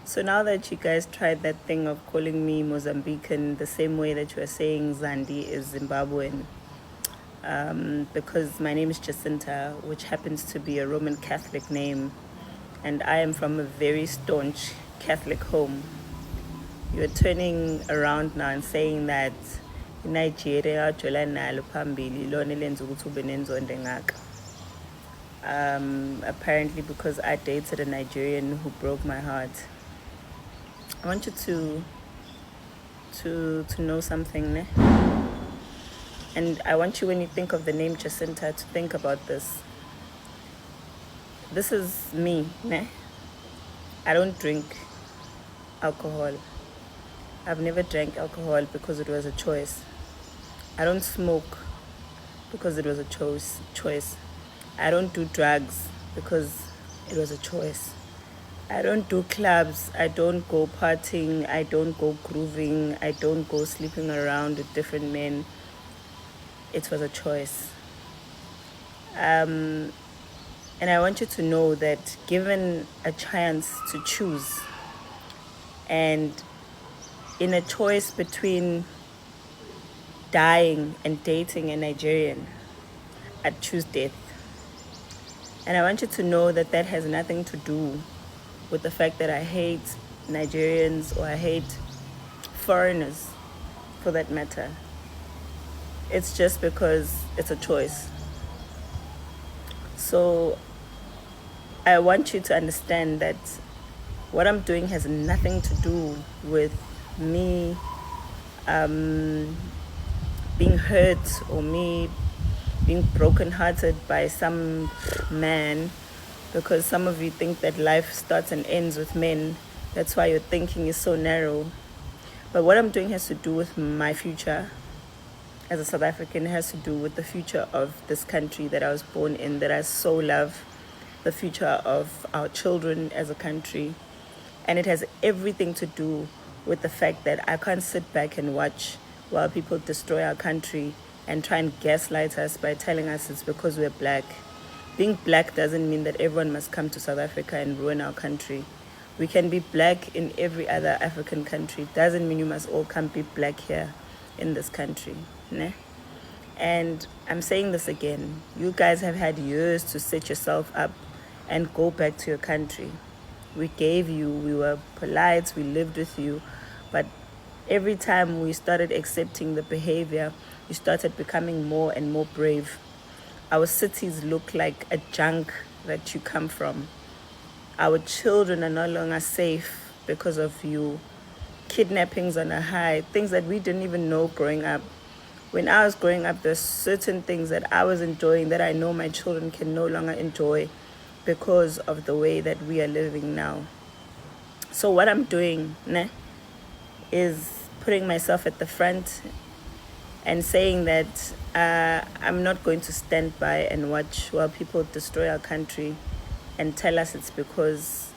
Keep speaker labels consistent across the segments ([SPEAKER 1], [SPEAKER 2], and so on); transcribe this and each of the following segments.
[SPEAKER 1] So now that you guys tried that thing of calling me Mozambican the same way that you are saying Zandi is Zimbabwean, because my name is Jacinta, which happens to be a Roman Catholic name, and I am from a very staunch Catholic home. You're turning around now and saying that Nigeria nalo phambili lona elenza ukuthi ube nenzonde ngaka. Apparently because I dated a Nigerian who broke my heart. I want you to know something, ne? And I want you, when you think of the name Jacinta, to think about this. This is me, ne? I don't drink alcohol. I've never drank alcohol because it was a choice. I don't smoke because it was a choice. I don't do drugs because it was a choice. I don't do clubs. I don't go partying. I don't go grooving. I don't go sleeping around with different men. It was a choice. And I want you to know that given a chance to choose, and in a choice between dying and dating a Nigerian, I'd choose death. And I want you to know that that has nothing to do with the fact that I hate Nigerians or I hate foreigners, for that matter. It's just because it's a choice. So I want you to understand that what I'm doing has nothing to do with me being hurt or me being brokenhearted by some man, because some of you think that life starts and ends with men. That's why your thinking is so narrow. But what I'm doing has to do with my future as a South African. It has to do with the future of this country that I was born in, that I so love, the future of our children as a country. And it has everything to do with the fact that I can't sit back and watch while people destroy our country and try and gaslight us by telling us it's because we're black. Being black doesn't mean that everyone must come to South Africa and ruin our country. We can be black in every other African country. Doesn't mean you must all come be black here in this country. Ne? And I'm saying this again. You guys have had years to set yourself up and go back to your country. We gave you, we were polite, we lived with you, but every time we started accepting the behavior, you started becoming more and more brave. Our cities look like a junk that you come from. Our children are no longer safe because of you. Kidnappings on a high, things that we didn't even know growing up. When I was growing up, there's certain things that I was enjoying that I know my children can no longer enjoy because of the way that we are living now. So what I'm doing, ne, is putting myself at the front and saying that I'm not going to stand by and watch while people destroy our country and tell us it's because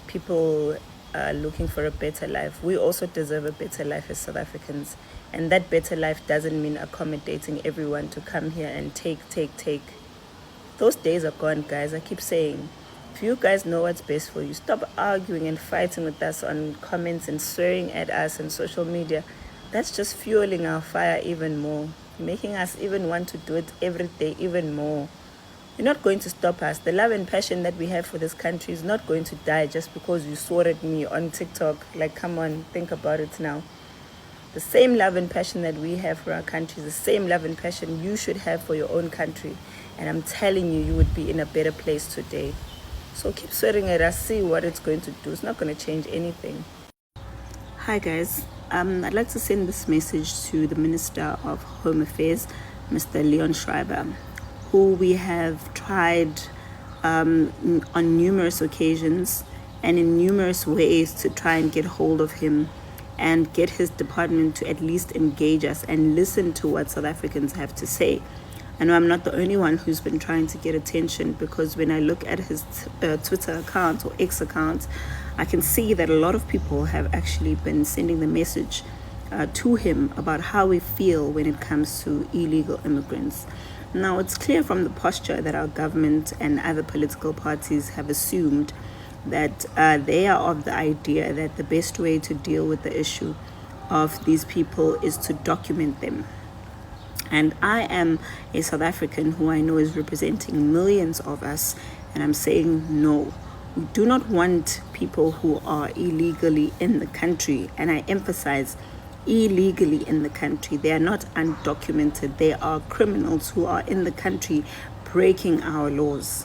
[SPEAKER 1] people are looking for a better life. We also deserve a better life as South Africans. And that better life doesn't mean accommodating everyone to come here and take. Those days are gone, guys. I keep saying, if you guys know what's best for you, stop arguing and fighting with us on comments and swearing at us on social media. That's just fueling our fire even more, making us even want to do it every day even more. You're not going to stop us. The love and passion that we have for this country is not going to die just because you swore at me on TikTok. Like, come on, think about it now. The same love and passion that we have for our country is the same love and passion you should have for your own country. And I'm telling you, you would be in a better place today. So keep swearing at us, see what it's going to do. It's not going to change anything. Hi guys, I'd like to send this message to the Minister of Home Affairs, Mr. Leon Schreiber, who we have tried on numerous occasions and in numerous ways to try and get hold of him and get his department to at least engage us and listen to what South Africans have to say. I know I'm not the only one who's been trying to get attention, because when I look at his Twitter account or X account, I can see that a lot of people have actually been sending the message to him about how we feel when it comes to illegal immigrants. Now, it's clear from the posture that our government and other political parties have assumed that they are of the idea that the best way to deal with the issue of these people is to document them. And I am a South African who I know is representing millions of us, and I'm saying no. We do not want people who are illegally in the country, and I emphasize illegally in the country. They are not undocumented. They are criminals who are in the country breaking our laws.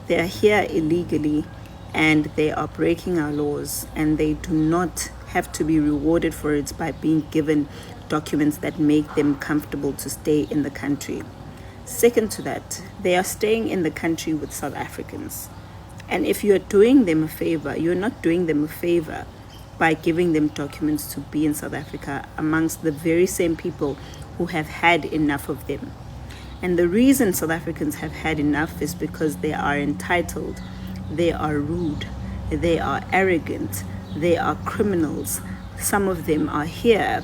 [SPEAKER 1] They are here illegally and they are breaking our laws, and they do not have to be rewarded for it by being given documents that make them comfortable to stay in the country. Second to that, they are staying in the country with South Africans. And if you're doing them a favor, you're not doing them a favor by giving them documents to be in South Africa amongst the very same people who have had enough of them. And the reason South Africans have had enough is because they are entitled, they are rude, they are arrogant, they are criminals. Some of them are here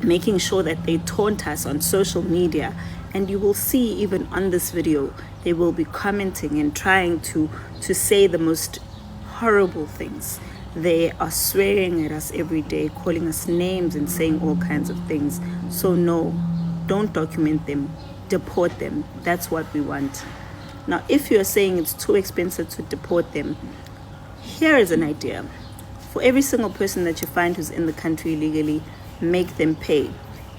[SPEAKER 1] making sure that they taunt us on social media, and you will see even on this video they will be commenting and trying to say the most horrible things. They are swearing at us every day, calling us names and saying all kinds of things. So no, don't document them, deport them. That's what we want. Now, if you're saying it's too expensive to deport them, here is an idea. For every single person that you find who's in the country illegally, make them pay.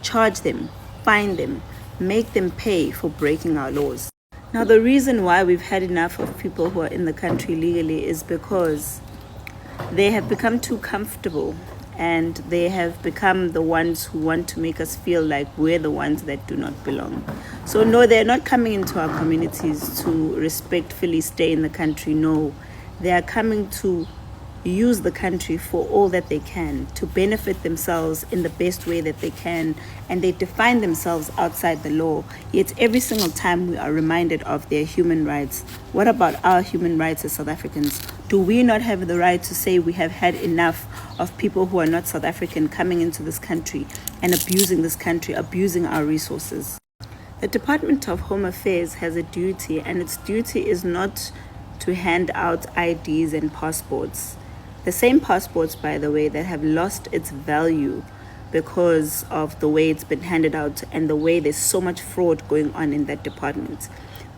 [SPEAKER 1] Charge them, fine them, make them pay for breaking our laws. Now, the reason why we've had enough of people who are in the country illegally is because they have become too comfortable, and they have become the ones who want to make us feel like we're the ones that do not belong. So no, they're not coming into our communities to respectfully stay in the country. No, they are coming to use the country for all that they can, to benefit themselves in the best way that they can, and they define themselves outside the law. Yet every single time we are reminded of their human rights. What about our human rights as South Africans? Do we not have the right to say we have had enough of people who are not South African coming into this country and abusing this country, abusing our resources? The Department of Home Affairs has a duty, and its duty is not to hand out IDs and passports. The same passports, by the way, that have lost its value because of the way it's been handed out and the way there's so much fraud going on in that department.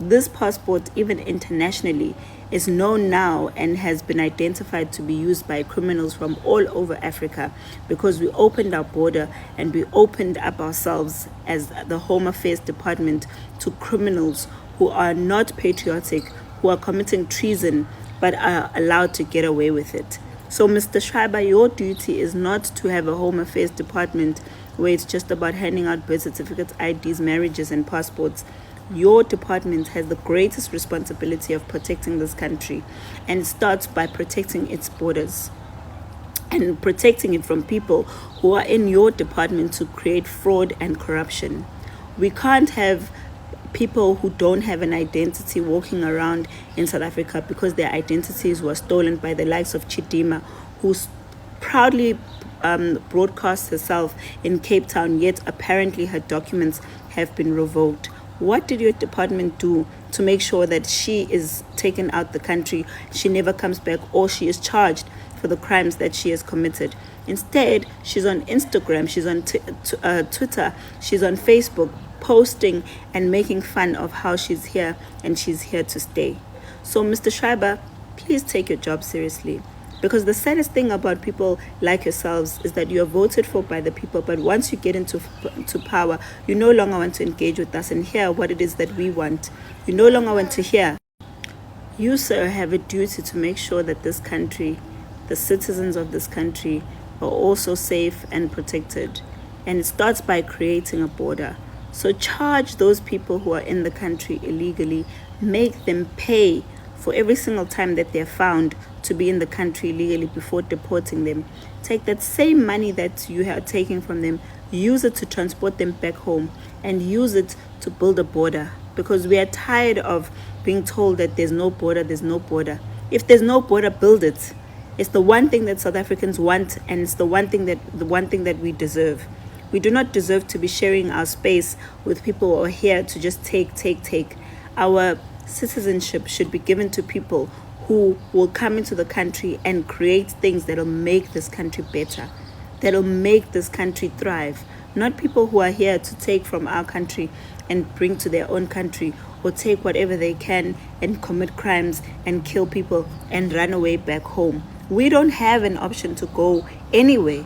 [SPEAKER 1] This passport, even internationally, is known now and has been identified to be used by criminals from all over Africa, because we opened our border and we opened up ourselves as the Home Affairs Department to criminals who are not patriotic, who are committing treason, but are allowed to get away with it. So, Mr. Schreiber, your duty is not to have a Home Affairs Department where it's just about handing out birth certificates, IDs, marriages, and passports. Your department has the greatest responsibility of protecting this country, and it starts by protecting its borders and protecting it from people who are in your department to create fraud and corruption. We can't have people who don't have an identity walking around in South Africa because their identities were stolen by the likes of Chidima, who proudly broadcasts herself in Cape Town, yet apparently her documents have been revoked. What did your department do to make sure that she is taken out the country, she never comes back, or she is charged for the crimes that she has committed? Instead, she's on Instagram, she's on Twitter, she's on Facebook, posting and making fun of how she's here and she's here to stay. So, Mr. Schreiber, please take your job seriously. Because the saddest thing about people like yourselves is that you are voted for by the people, but once you get into power, you no longer want to engage with us and hear what it is that we want. You no longer want to hear. You, sir, have a duty to make sure that this country, the citizens of this country, are also safe and protected. And it starts by creating a border. So charge those people who are in the country illegally, make them pay for every single time that they're found to be in the country illegally before deporting them. Take that same money that you are taking from them, use it to transport them back home, and use it to build a border. Because we are tired of being told that there's no border, there's no border. If there's no border, build it. It's the one thing that South Africans want, and it's the one thing that we deserve. We do not deserve to be sharing our space with people who are here to just take. Our citizenship should be given to people who will come into the country and create things that'll make this country better, that'll make this country thrive. Not people who are here to take from our country and bring to their own country, or take whatever they can and commit crimes and kill people and run away back home. We don't have an option to go anywhere.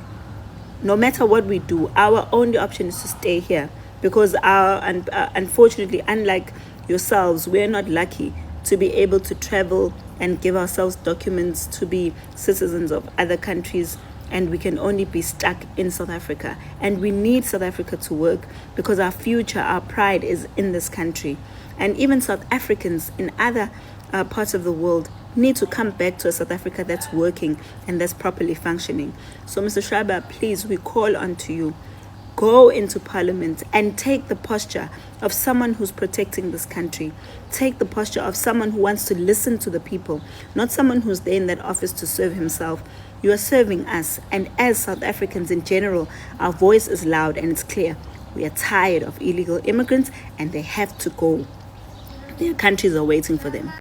[SPEAKER 1] No matter what we do, our only option is to stay here, because unfortunately, unlike yourselves, we're not lucky to be able to travel and give ourselves documents to be citizens of other countries, and we can only be stuck in South Africa. And we need South Africa to work, because our future, our pride is in this country. And even South Africans in other parts of the world need to come back to a South Africa that's working and that's properly functioning. So Mr. Schreiber, please, we call on to you. Go into Parliament and take the posture of someone who's protecting this country. Take the posture of someone who wants to listen to the people, not someone who's there in that office to serve himself. You are serving us, and as South Africans in general, our voice is loud and it's clear. We are tired of illegal immigrants, and they have to go. Their countries are waiting for them.